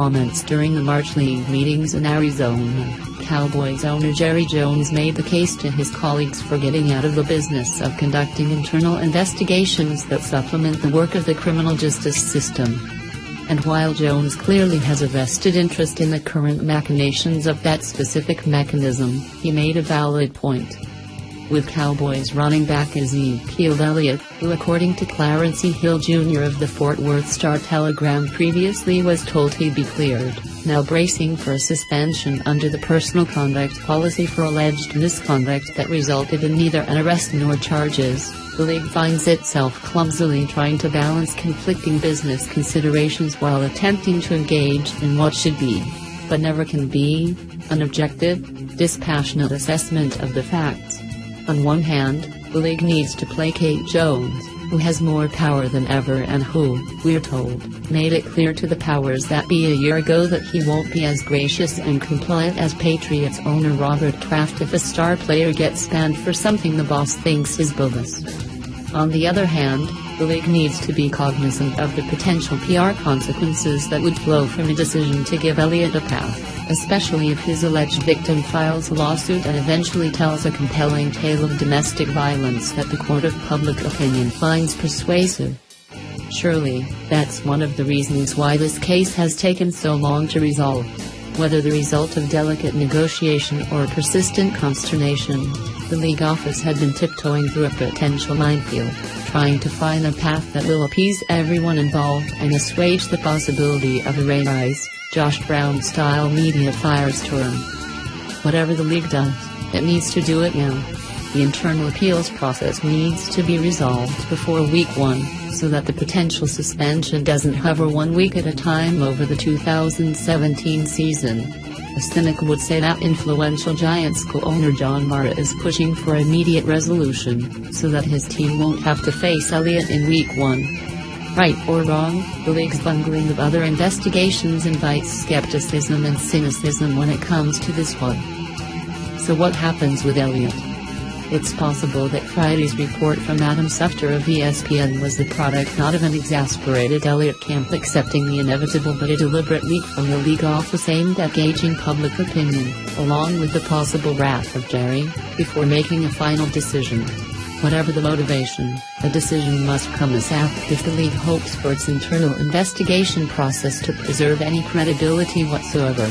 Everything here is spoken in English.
comments during the March League meetings in Arizona, Cowboys owner Jerry Jones made the case to his colleagues for getting out of the business of conducting internal investigations that supplement the work of the criminal justice system. And while Jones clearly has a vested interest in the current machinations of that specific mechanism, he made a valid point. With Cowboys running back Ezekiel Elliott, who according to Clarence E. Hill Jr. of the Fort Worth Star-Telegram previously was told he'd be cleared, now bracing for a suspension under the personal conduct policy for alleged misconduct that resulted in neither an arrest nor charges, the league finds itself clumsily trying to balance conflicting business considerations while attempting to engage in what should be, but never can be, an objective, dispassionate assessment of the facts. On one hand, the league needs to placate Jones, who has more power than ever and who, we're told, made it clear to the powers that be a year ago that he won't be as gracious and compliant as Patriots owner Robert Kraft if a star player gets banned for something the boss thinks is bogus. On the other hand, the league needs to be cognizant of the potential PR consequences that would flow from a decision to give Elliott a path, especially if his alleged victim files a lawsuit and eventually tells a compelling tale of domestic violence that the court of public opinion finds persuasive. Surely, that's one of the reasons why this case has taken so long to resolve. Whether the result of delicate negotiation or persistent consternation, the league office had been tiptoeing through a potential minefield, trying to find a path that will appease everyone involved and assuage the possibility of a Ray Rice, Josh Brown-style media firestorm. Whatever the league does, it needs to do it now. The internal appeals process needs to be resolved before Week 1, so that the potential suspension doesn't hover 1 week at a time over the 2017 season. A cynic would say that influential Giants co-owner John Mara is pushing for immediate resolution, so that his team won't have to face Elliott in Week 1. Right or wrong, the league's bungling of other investigations invites skepticism and cynicism when it comes to this one. So what happens with Elliott? It's possible that Friday's report from Adam Schefter of ESPN was the product not of an exasperated Elliott camp accepting the inevitable but a deliberate leak from the league office aimed at gauging public opinion, along with the possible wrath of Jerry, before making a final decision. Whatever the motivation, a decision must come ASAP if the league hopes for its internal investigation process to preserve any credibility whatsoever.